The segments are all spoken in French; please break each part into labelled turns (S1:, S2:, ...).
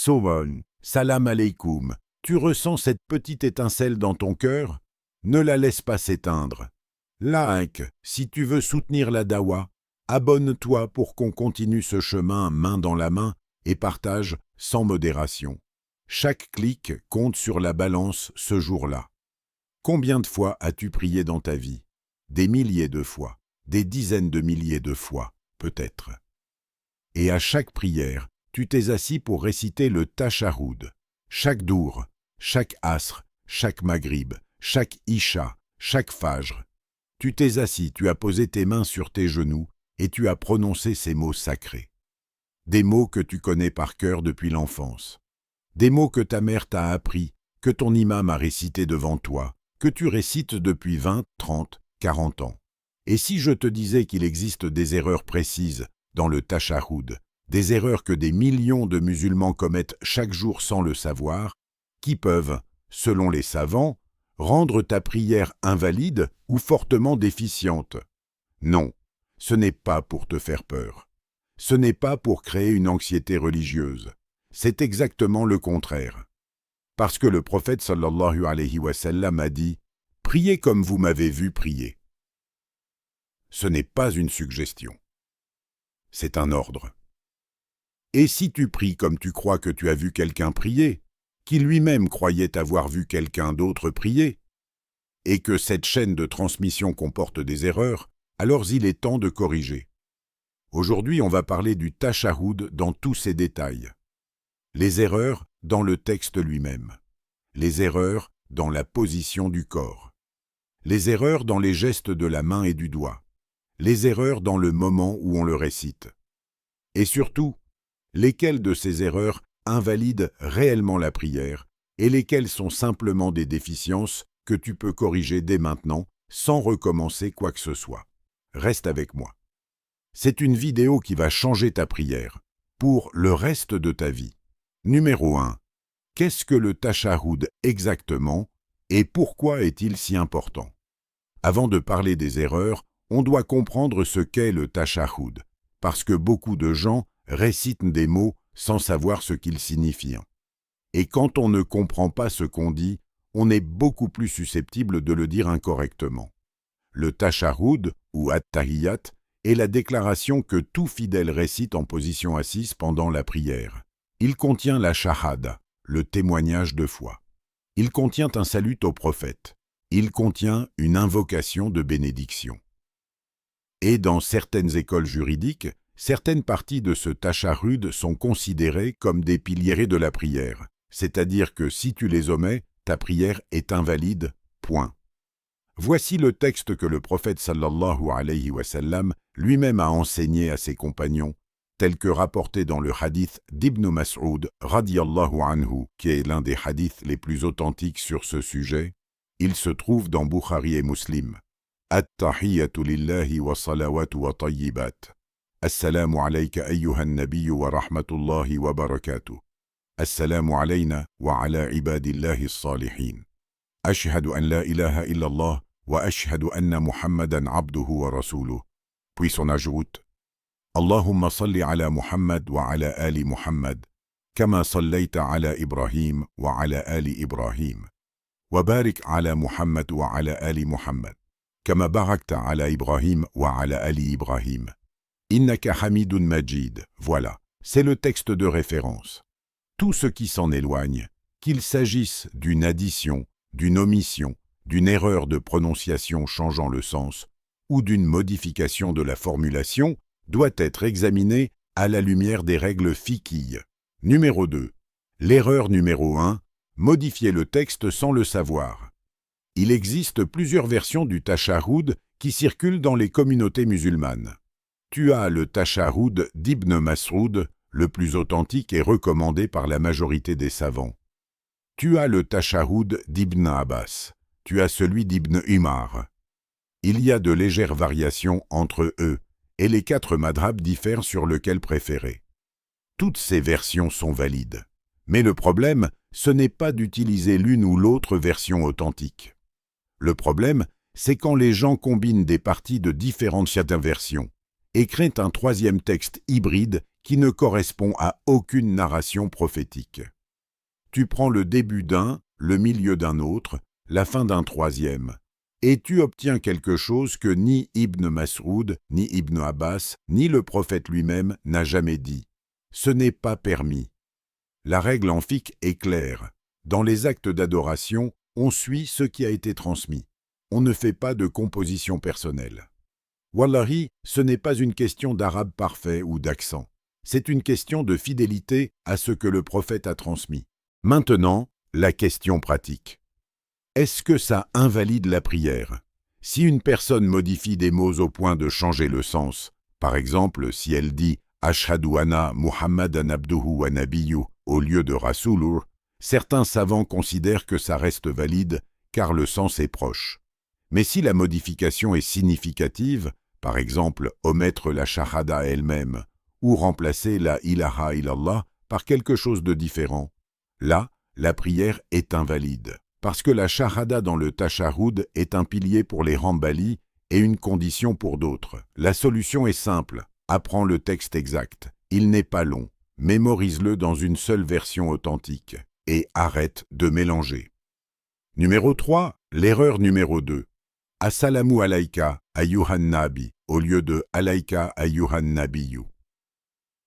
S1: Sauvon, salam alaykoum, tu ressens cette petite étincelle dans ton cœur? Ne la laisse pas s'éteindre. Like, si tu veux soutenir la dawa, abonne-toi pour qu'on continue ce chemin main dans la main et partage sans modération. Chaque clic compte sur la balance ce jour-là. Combien de fois as-tu prié dans ta vie? Des milliers de fois, des dizaines de milliers de fois, peut-être. Et à chaque prière, tu t'es assis pour réciter le Tashahoud. Chaque dour, chaque asr, chaque maghrib, chaque isha, chaque fajr. Tu t'es assis, tu as posé tes mains sur tes genoux et tu as prononcé ces mots sacrés. Des mots que tu connais par cœur depuis l'enfance. Des mots que ta mère t'a appris, que ton imam a récité devant toi, que tu récites depuis 20, 30, 40 ans. Et si je te disais qu'il existe des erreurs précises dans le Tashahoud, des erreurs que des millions de musulmans commettent chaque jour sans le savoir, qui peuvent, selon les savants, rendre ta prière invalide ou fortement déficiente? Non, ce n'est pas pour te faire peur. Ce n'est pas pour créer une anxiété religieuse. C'est exactement le contraire. Parce que le prophète sallallahu alayhi wa sallam a dit « Priez comme vous m'avez vu prier ». Ce n'est pas une suggestion. C'est un ordre. Et si tu pries comme tu crois que tu as vu quelqu'un prier, qui lui-même croyait avoir vu quelqu'un d'autre prier, et que cette chaîne de transmission comporte des erreurs, alors il est temps de corriger. Aujourd'hui, on va parler du Tashahoud dans tous ses détails. Les erreurs dans le texte lui-même. Les erreurs dans la position du corps. Les erreurs dans les gestes de la main et du doigt. Les erreurs dans le moment où on le récite. Et surtout, lesquelles de ces erreurs invalident réellement la prière et lesquelles sont simplement des déficiences que tu peux corriger dès maintenant sans recommencer quoi que ce soit. Reste avec moi. C'est une vidéo qui va changer ta prière pour le reste de ta vie. Numéro 1. Qu'est-ce que le Tashahoud exactement et pourquoi est-il si important? Avant de parler des erreurs, on doit comprendre ce qu'est le Tashahoud, parce que beaucoup de gens récitent des mots sans savoir ce qu'ils signifient. Et quand on ne comprend pas ce qu'on dit, on est beaucoup plus susceptible de le dire incorrectement. Le Tashahoud, ou At-Tahiyyat, est la déclaration que tout fidèle récite en position assise pendant la prière. Il contient la shahada, le témoignage de foi. Il contient un salut au prophète. Il contient une invocation de bénédiction. Et dans certaines écoles juridiques, certaines parties de ce Tashahoud sont considérées comme des piliers de la prière, c'est-à-dire que si tu les omets, ta prière est invalide, point. Voici le texte que le prophète sallallahu alayhi wa sallam lui-même a enseigné à ses compagnons, tel que rapporté dans le hadith d'Ibn Mas'ud radiyallahu anhu, qui est l'un des hadiths les plus authentiques sur ce sujet. Il se trouve dans Bukhari et Muslim. At-tahiyyatu lillahi wa salawatu wa tayyibat. Assalamu alayka ayyuhan nabiyyu wa rahmatullahi wa barakatuh. Assalamu alayna wa ala ibadillahi as-salihin. Ashhadu an la ilaha illallah wa ashhadu anna Muhammadan abduhu wa rasuluh. Puis on ajoute Allahumma salli ala Muhammad wa ala ali Muhammad, kama sallayta ala Ibrahim wa ala ali Ibrahim. Wa barik ala Muhammad wa ala ali Muhammad, kama barakta ala Ibrahim wa ala ali Ibrahim. Innaka hamidun majid. Voilà, c'est le texte de référence. Tout ce qui s'en éloigne, qu'il s'agisse d'une addition, d'une omission, d'une erreur de prononciation changeant le sens, ou d'une modification de la formulation, doit être examiné à la lumière des règles fiqhiyes. Numéro 2. L'erreur numéro 1. Modifier le texte sans le savoir. Il existe plusieurs versions du Tashahoud qui circulent dans les communautés musulmanes. Tu as le Tashahoud d'Ibn Mas'ud, le plus authentique et recommandé par la majorité des savants. Tu as le Tashahoud d'Ibn Abbas. Tu as celui d'Ibn Umar. Il y a de légères variations entre eux, et les 4 madhhabs diffèrent sur lequel préférer. Toutes ces versions sont valides. Mais le problème, ce n'est pas d'utiliser l'une ou l'autre version authentique. Le problème, c'est quand les gens combinent des parties de différentes versions et créent un troisième texte hybride qui ne correspond à aucune narration prophétique. Tu prends le début d'un, le milieu d'un autre, la fin d'un troisième, et tu obtiens quelque chose que ni Ibn Mas'ud, ni Ibn Abbas, ni le prophète lui-même n'a jamais dit. Ce n'est pas permis. La règle en fiqh est claire. Dans les actes d'adoration, on suit ce qui a été transmis. On ne fait pas de composition personnelle. Wallahi, ce n'est pas une question d'arabe parfait ou d'accent. C'est une question de fidélité à ce que le prophète a transmis. Maintenant, la question pratique. Est-ce que ça invalide la prière? Si une personne modifie des mots au point de changer le sens, par exemple si elle dit « Ashhadu anna Muhammadan abduhu wa nabiyyu » au lieu de « Rasulur », certains savants considèrent que ça reste valide car le sens est proche. Mais si la modification est significative, par exemple omettre la shahada elle-même ou remplacer la ilaha illallah par quelque chose de différent, là, la prière est invalide. Parce que la shahada dans le tashahhud est un pilier pour les Hanbali et une condition pour d'autres. La solution est simple, apprends le texte exact. Il n'est pas long, mémorise-le dans une seule version authentique et arrête de mélanger. Numéro 3, l'erreur numéro 2. Assalamu alayka ayyuhan nabi au lieu de alayka ayyuhan nabiyyu.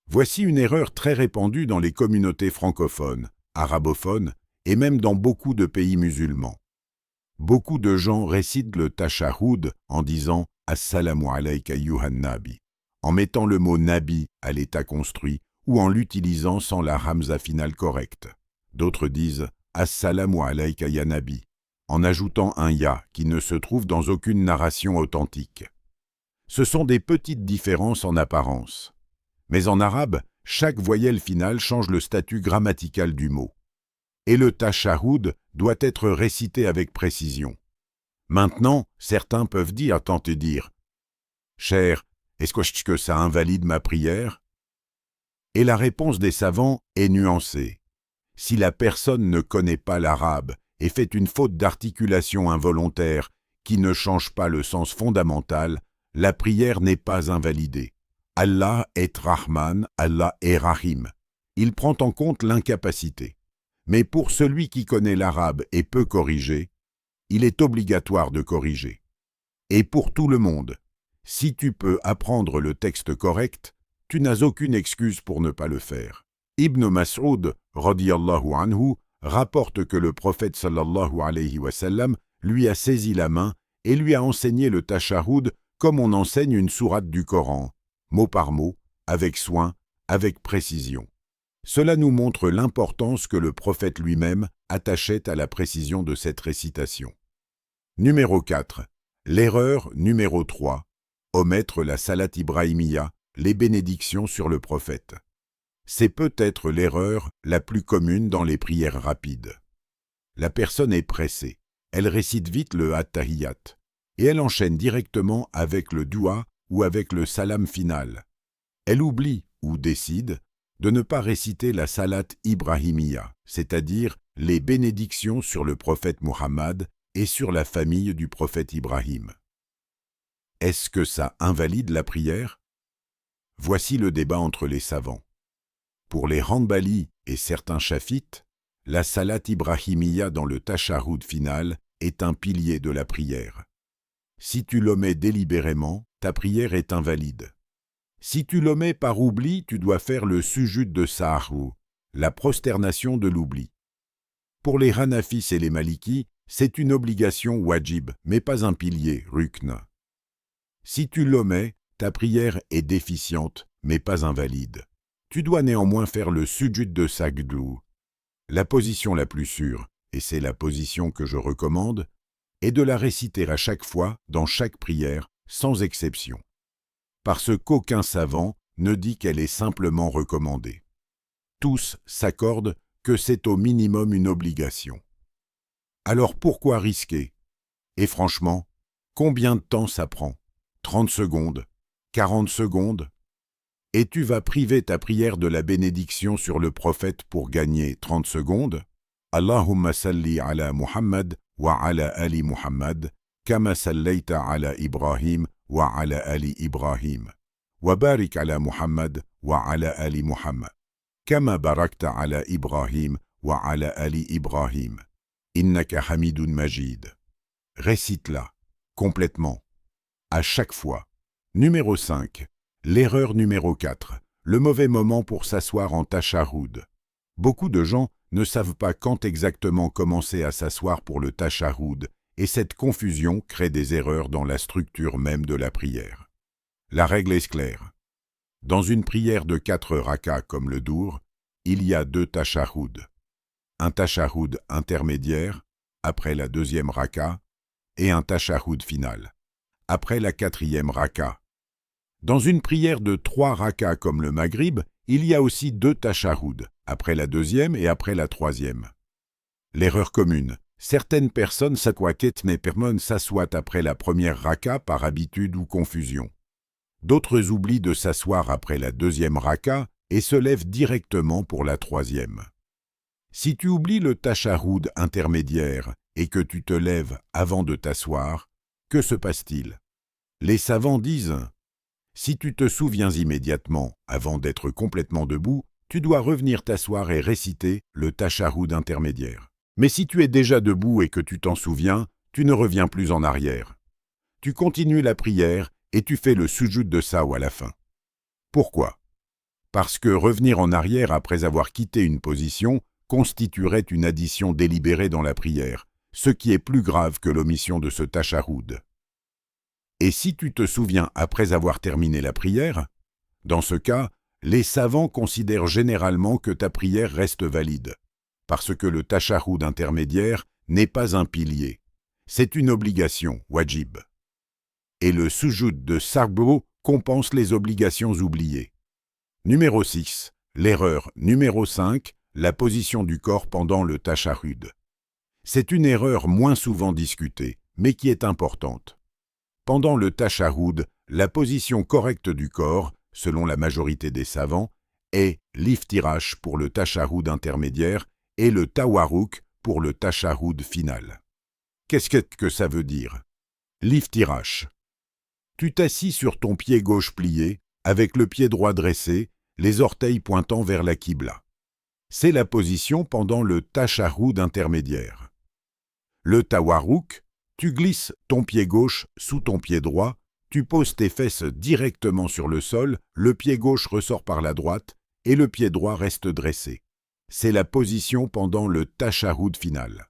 S1: Voici une erreur très répandue dans les communautés francophones, arabophones et même dans beaucoup de pays musulmans. Beaucoup de gens récitent le tashahhud en disant « Assalamu alayka ayyuhan nabi » en mettant le mot « nabi » à l'état construit ou en l'utilisant sans la hamza finale correcte. D'autres disent « Assalamu alayka ya nabi » en ajoutant un « ya » qui ne se trouve dans aucune narration authentique. Ce sont des petites différences en apparence. Mais en arabe, chaque voyelle finale change le statut grammatical du mot. Et le tashahhud doit être récité avec précision. Maintenant, certains peuvent tenter de dire « Cher, est-ce que ça invalide ma prière ?» Et la réponse des savants est nuancée. Si la personne ne connaît pas l'arabe et fait une faute d'articulation involontaire qui ne change pas le sens fondamental, la prière n'est pas invalidée. Allah est Rahman, Allah est Rahim. Il prend en compte l'incapacité. Mais pour celui qui connaît l'arabe et peut corriger, il est obligatoire de corriger. Et pour tout le monde, si tu peux apprendre le texte correct, tu n'as aucune excuse pour ne pas le faire. Ibn Mas'ud, radiyallahu anhu, rapporte que le prophète sallallahu alayhi wa sallam lui a saisi la main et lui a enseigné le tashahhud comme on enseigne une sourate du Coran, mot par mot, avec soin, avec précision. Cela nous montre l'importance que le prophète lui-même attachait à la précision de cette récitation. Numéro 4. L'erreur numéro 3. Omettre la salat ibrahimiya, les bénédictions sur le prophète. C'est peut-être l'erreur la plus commune dans les prières rapides. La personne est pressée, elle récite vite le at-tahiyyat, et elle enchaîne directement avec le dua ou avec le salam final. Elle oublie ou décide de ne pas réciter la salat ibrahimiya, c'est-à-dire les bénédictions sur le prophète Muhammad et sur la famille du prophète Ibrahim. Est-ce que ça invalide la prière? Voici le débat entre les savants. Pour les Hanbali et certains chafites, la salat ibrahimiya dans le tashahhud final est un pilier de la prière. Si tu l'omets délibérément, ta prière est invalide. Si tu l'omets par oubli, tu dois faire le sujud de sahou, la prosternation de l'oubli. Pour les Hanafis et les Malikis, c'est une obligation wajib, mais pas un pilier, rukn. Si tu l'omets, ta prière est déficiente, mais pas invalide. Tu dois néanmoins faire le sujud de sagdou. La position la plus sûre, et c'est la position que je recommande, est de la réciter à chaque fois, dans chaque prière, sans exception. Parce qu'aucun savant ne dit qu'elle est simplement recommandée. Tous s'accordent que c'est au minimum une obligation. Alors pourquoi risquer? Et franchement, combien de temps ça prend? 30 secondes? 40 secondes? Et tu vas priver ta prière de la bénédiction sur le prophète pour gagner 30 secondes? Allahumma salli ala Muhammad wa ala ali Muhammad, kama sallaita ala Ibrahim wa ala ali Ibrahim. وبارك على محمد وعلى آل محمد كما باركت على إبراهيم وعلى آل إبراهيم إنك حميد مجيد. Récite-la, complètement, à chaque fois. Numéro 5. L'erreur numéro 4. Le mauvais moment pour s'asseoir en tashahhud. Beaucoup de gens ne savent pas quand exactement commencer à s'asseoir pour le tashahhud, et cette confusion crée des erreurs dans la structure même de la prière. La règle est claire. Dans une prière de 4 rakas comme le dour, il y a 2 tashahhud. Un tashahhud intermédiaire, après la 2e raka, et un tashahhud final, après la 4e raka. Dans une prière de 3 rakas comme le maghrib, il y a aussi 2 tashahhud, après la 2e et après la 3e. L'erreur commune. Certaines personnes s'assoient après la première raka par habitude ou confusion. D'autres oublient de s'asseoir après la 2e raka et se lèvent directement pour la 3e. Si tu oublies le tashahhud intermédiaire et que tu te lèves avant de t'asseoir, que se passe-t-il? Les savants disent: si tu te souviens immédiatement, avant d'être complètement debout, tu dois revenir t'asseoir et réciter le tashahhud intermédiaire. Mais si tu es déjà debout et que tu t'en souviens, tu ne reviens plus en arrière. Tu continues la prière et tu fais le sujoud de saw à la fin. Pourquoi? Parce que revenir en arrière après avoir quitté une position constituerait une addition délibérée dans la prière, ce qui est plus grave que l'omission de ce tashahhud. Et si tu te souviens après avoir terminé la prière, dans ce cas, les savants considèrent généralement que ta prière reste valide, parce que le tashahhud intermédiaire n'est pas un pilier, c'est une obligation, wajib. Et le sujoud de sahw compense les obligations oubliées. Numéro 6. L'erreur numéro 5. La position du corps pendant le tashahhud. C'est une erreur moins souvent discutée, mais qui est importante. Pendant le tashahhud, la position correcte du corps, selon la majorité des savants, est l'iftirash pour le tashahhud intermédiaire et le tawarruk pour le tashahhud final. Qu'est-ce que ça veut dire? L'iftirash. Tu t'assis sur ton pied gauche plié, avec le pied droit dressé, les orteils pointant vers la qibla. C'est la position pendant le tashahhud intermédiaire. Le tawarruk, tu glisses ton pied gauche sous ton pied droit, tu poses tes fesses directement sur le sol, le pied gauche ressort par la droite et le pied droit reste dressé. C'est la position pendant le tashahhud final.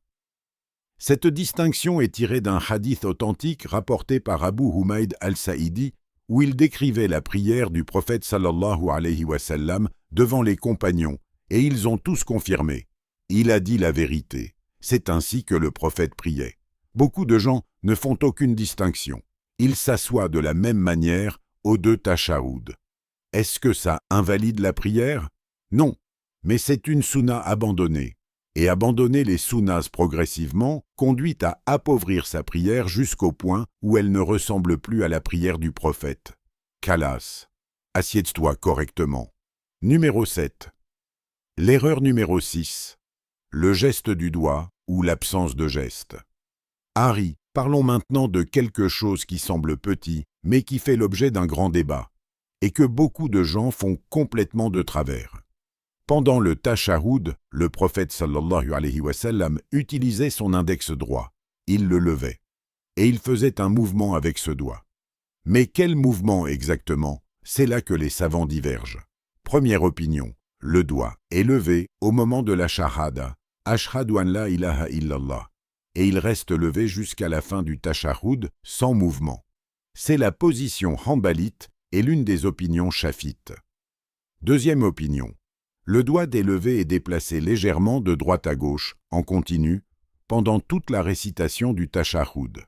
S1: Cette distinction est tirée d'un hadith authentique rapporté par Abu Humayd al-Sa'idi où il décrivait la prière du prophète sallallahu alayhi wa sallam devant les compagnons et ils ont tous confirmé. Il a dit la vérité. C'est ainsi que le prophète priait. Beaucoup de gens ne font aucune distinction. Ils s'assoient de la même manière aux 2 tashahhud. Est-ce que ça invalide la prière? Non, mais c'est une sunna abandonnée. Et abandonner les sunnas progressivement conduit à appauvrir sa prière jusqu'au point où elle ne ressemble plus à la prière du prophète. Khalas. Assieds-toi correctement. Numéro 7. L'erreur numéro 6. Le geste du doigt ou l'absence de geste. Harry, parlons maintenant de quelque chose qui semble petit, mais qui fait l'objet d'un grand débat, et que beaucoup de gens font complètement de travers. Pendant le tashahhud, le prophète sallallahu alayhi wa sallam utilisait son index droit. Il le levait. Et il faisait un mouvement avec ce doigt. Mais quel mouvement exactement? C'est là que les savants divergent. Première opinion. Le doigt est levé au moment de la shahada, ashhadu an la ilaha illallah, et il reste levé jusqu'à la fin du tashahhud sans mouvement. C'est la position hanbalite et l'une des opinions chafites. Deuxième opinion. Le doigt est levé et déplacé légèrement de droite à gauche, en continu, pendant toute la récitation du tashahhud.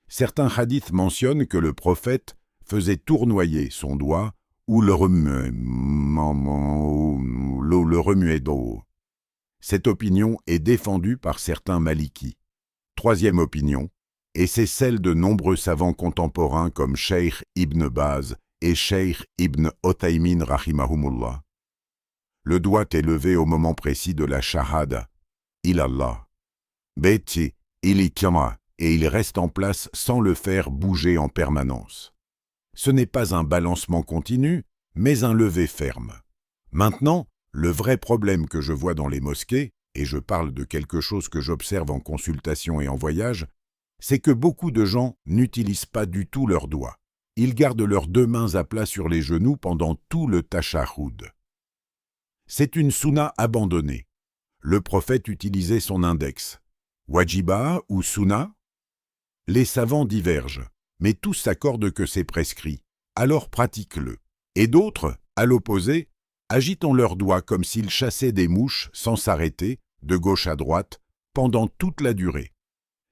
S1: Certains hadiths mentionnent que le prophète faisait tournoyer son doigt ou le remuait d'eau. Cette opinion est défendue par certains malikis. Troisième opinion, et c'est celle de nombreux savants contemporains comme Cheikh Ibn Baz et Cheikh Ibn Othaymin rahimahumullah. Le doigt est levé au moment précis de la shahada. Ilallah. Beti, il y tiendra, et il reste en place sans le faire bouger en permanence. Ce n'est pas un balancement continu, mais un lever ferme. Maintenant, le vrai problème que je vois dans les mosquées, et je parle de quelque chose que j'observe en consultation et en voyage, c'est que beaucoup de gens n'utilisent pas du tout leurs doigts. Ils gardent leurs deux mains à plat sur les genoux pendant tout le tashahhud. C'est une sunna abandonnée. Le prophète utilisait son index. Wajiba ou sunna? Les savants divergent, mais tous s'accordent que c'est prescrit, alors pratique-le. Et d'autres, à l'opposé, agitent leurs doigts comme s'ils chassaient des mouches sans s'arrêter, de gauche à droite, pendant toute la durée.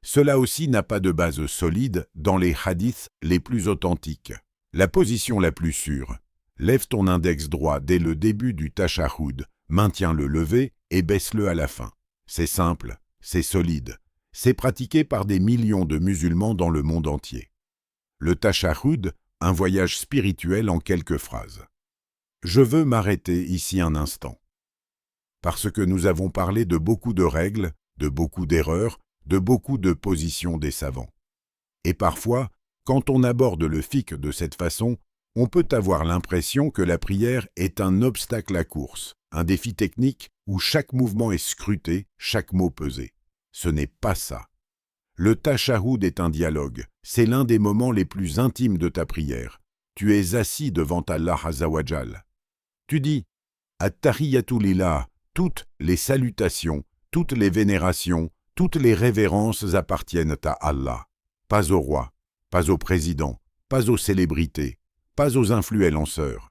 S1: Cela aussi n'a pas de base solide dans les hadiths les plus authentiques. La position la plus sûre: lève ton index droit dès le début du tashahhud, maintiens-le levé et baisse-le à la fin. C'est simple, c'est solide. C'est pratiqué par des millions de musulmans dans le monde entier. Le tashahhud, un voyage spirituel en quelques phrases. Je veux m'arrêter ici un instant. Parce que nous avons parlé de beaucoup de règles, de beaucoup d'erreurs, de beaucoup de positions des savants. Et parfois, quand on aborde le fiqh de cette façon, on peut avoir l'impression que la prière est un obstacle à course, un défi technique où chaque mouvement est scruté, chaque mot pesé. Ce n'est pas ça. Le tashahhud est un dialogue, c'est l'un des moments les plus intimes de ta prière. Tu es assis devant Allah Azza wa Jal. Tu dis « At-tahiyyatu lillah », toutes les salutations, toutes les vénérations, toutes les révérences appartiennent à Allah. Pas au roi, pas au président, pas aux célébrités, pas aux influenceurs.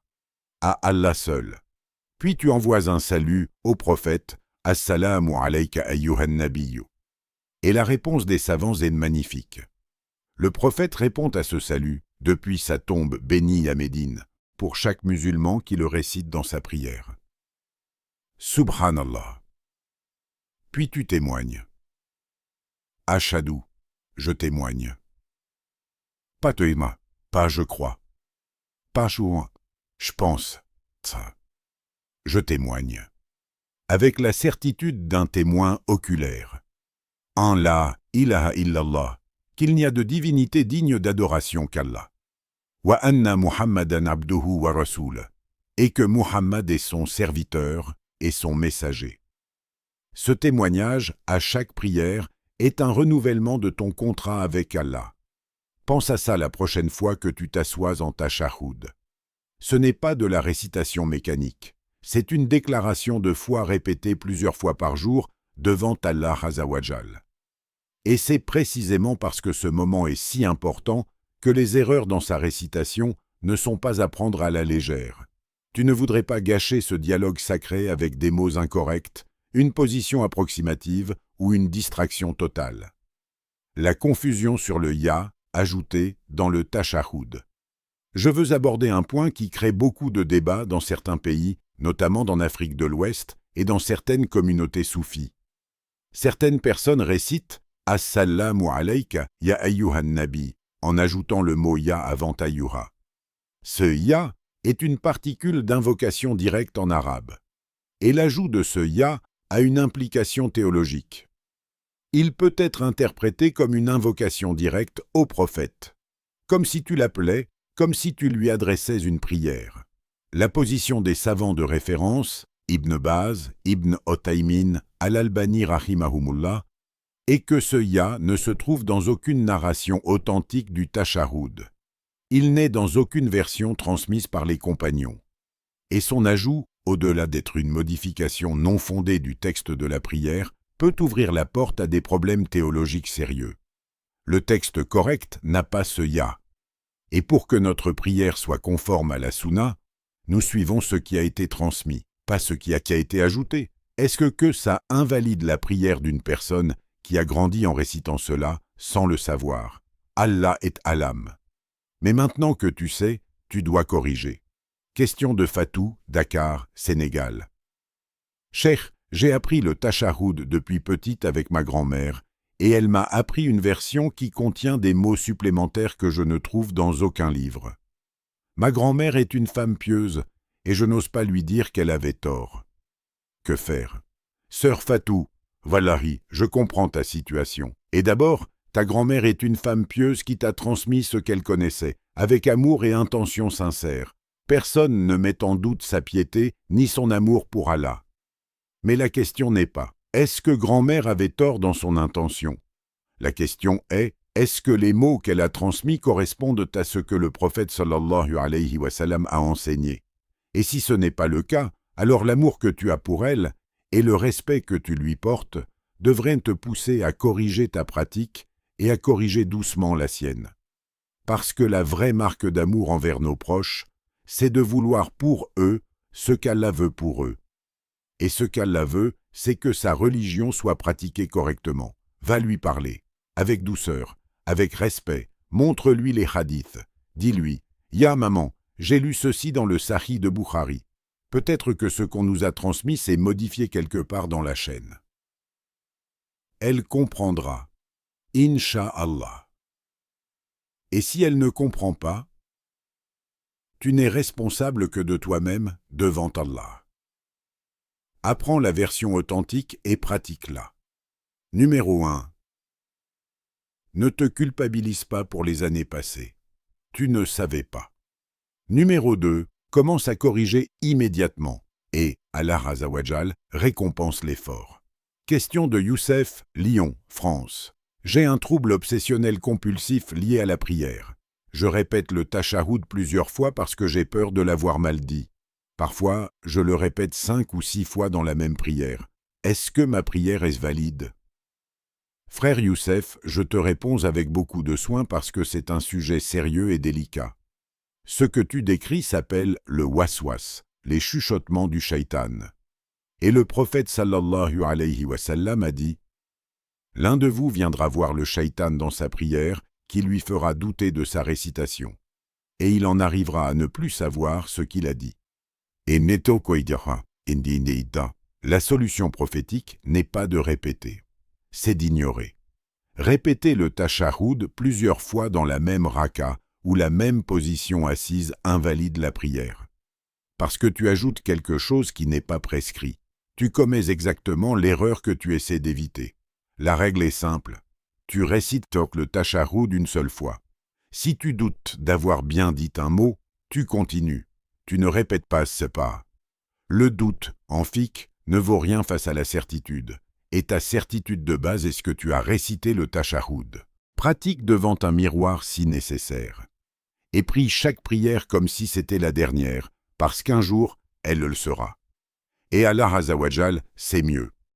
S1: À Allah seul. Puis tu envoies un salut au prophète « Assalamu alayka ayyuhan nabiyyu ». Et la réponse des savants est magnifique. Le prophète répond à ce salut depuis sa tombe bénie à Médine, pour chaque musulman qui le récite dans sa prière. Subhanallah. Puis tu témoignes. Ashadu, je témoigne. Pas teima, pas je crois. Pas chouin, je pense. Tsa. Je témoigne. Avec la certitude d'un témoin oculaire. En la ilaha illallah, qu'il n'y a de divinité digne d'adoration qu'Allah. Wa anna Muhammadan abduhu wa rasoul, et que Muhammad est son serviteur et son messager. Ce témoignage, à chaque prière, est un renouvellement de ton contrat avec Allah. Pense à ça la prochaine fois que tu t'assois en tashahhud. Ce n'est pas de la récitation mécanique, c'est une déclaration de foi répétée plusieurs fois par jour devant Allah Azza wa Jal. Et c'est précisément parce que ce moment est si important que les erreurs dans sa récitation ne sont pas à prendre à la légère. Tu ne voudrais pas gâcher ce dialogue sacré avec des mots incorrects, une position approximative ou une distraction totale. La confusion sur le ya, ajouté dans le tashahhud. Je veux aborder un point qui crée beaucoup de débats dans certains pays, notamment en Afrique de l'Ouest et dans certaines communautés soufis. Certaines personnes récitent « Assalamu alayka ya ayyuhan nabi » en ajoutant le mot « ya » avant « ayyuha ». Ce « ya » est une particule d'invocation directe en arabe. Et l'ajout de ce « ya » a une implication théologique. Il peut être interprété comme une invocation directe au prophète, comme si tu l'appelais, comme si tu lui adressais une prière. La position des savants de référence, Ibn Baz, Ibn Othaymin, Al-Albani rahimahumullah, est que ce « ya » ne se trouve dans aucune narration authentique du tashahhud. Il n'est dans aucune version transmise par les compagnons. Et son ajout, au-delà d'être une modification non fondée du texte de la prière, peut ouvrir la porte à des problèmes théologiques sérieux. Le texte correct n'a pas ce « ya ». Et pour que notre prière soit conforme à la sunna, nous suivons ce qui a été transmis, pas ce qui a été ajouté. Est-ce que ça invalide la prière d'une personne qui a grandi en récitant cela sans le savoir? Allah est alam. Mais maintenant que tu sais, tu dois corriger. Question de Fatou, Dakar, Sénégal. Cheikh, j'ai appris le tashahhud depuis petite avec ma grand-mère, et elle m'a appris une version qui contient des mots supplémentaires que je ne trouve dans aucun livre. Ma grand-mère est une femme pieuse, et je n'ose pas lui dire qu'elle avait tort. Que faire? Sœur Fatou, wallahi, je comprends ta situation. Et d'abord, Ta grand-mère est une femme pieuse qui t'a transmis ce qu'elle connaissait, avec amour et intention sincère. Personne ne met en doute sa piété ni son amour pour Allah. Mais la question n'est pas « Est-ce que grand-mère avait tort dans son intention ?» La question est « Est-ce que les mots qu'elle a transmis correspondent à ce que le prophète sallallahu alayhi wa sallam a enseigné ?» Et si ce n'est pas le cas, alors l'amour que tu as pour elle et le respect que tu lui portes devraient te pousser à corriger ta pratique et à corriger doucement la sienne. Parce que la vraie marque d'amour envers nos proches, c'est de vouloir pour eux ce qu'Allah veut pour eux. Et ce qu'Allah veut, c'est que sa religion soit pratiquée correctement. Va lui parler, avec douceur, avec respect, montre-lui les hadiths. Dis-lui, « Ya maman, j'ai lu ceci dans le Sahih de Bukhari. Peut-être que ce qu'on nous a transmis s'est modifié quelque part dans la chaîne. » Elle comprendra. Inch'Allah. Et si elle ne comprend pas, tu n'es responsable que de toi-même devant Allah. Apprends la version authentique et pratique-la. Numéro 1. Ne te culpabilise pas pour les années passées. Tu ne savais pas. Numéro 2. Commence à corriger immédiatement et Allah Azza wa Jal récompense l'effort. Question de Youssef, Lyon, France. J'ai un trouble obsessionnel compulsif lié à la prière. Je répète le tashahoud plusieurs fois parce que j'ai peur de l'avoir mal dit. Parfois, je le répète 5 ou 6 fois dans la même prière. Est-ce que ma prière est valide? Frère Youssef, je te réponds avec beaucoup de soin parce que c'est un sujet sérieux et délicat. Ce que tu décris s'appelle le waswas, les chuchotements du shaitan. Et le prophète sallallahu alayhi wa sallam a dit « L'un de vous viendra voir le shaitan dans sa prière qui lui fera douter de sa récitation. Et il en arrivera à ne plus savoir ce qu'il a dit. » Et neto koidira, indi neida. La solution prophétique n'est pas de répéter, c'est d'ignorer. Répéter le tashahoud plusieurs fois dans la même raka ou la même position assise invalide la prière. Parce que tu ajoutes quelque chose qui n'est pas prescrit. Tu commets exactement l'erreur que tu essaies d'éviter. La règle est simple. Tu récites le tashahoud une seule fois. Si tu doutes d'avoir bien dit un mot, tu continues. Tu ne répètes pas ce pas. Le doute, en fiqh, ne vaut rien face à la certitude. Et ta certitude de base est ce que tu as récité le tashahoud. Pratique devant un miroir si nécessaire. Et prie chaque prière comme si c'était la dernière, parce qu'un jour, elle le sera. Et Allah Azza wa Jal, c'est mieux.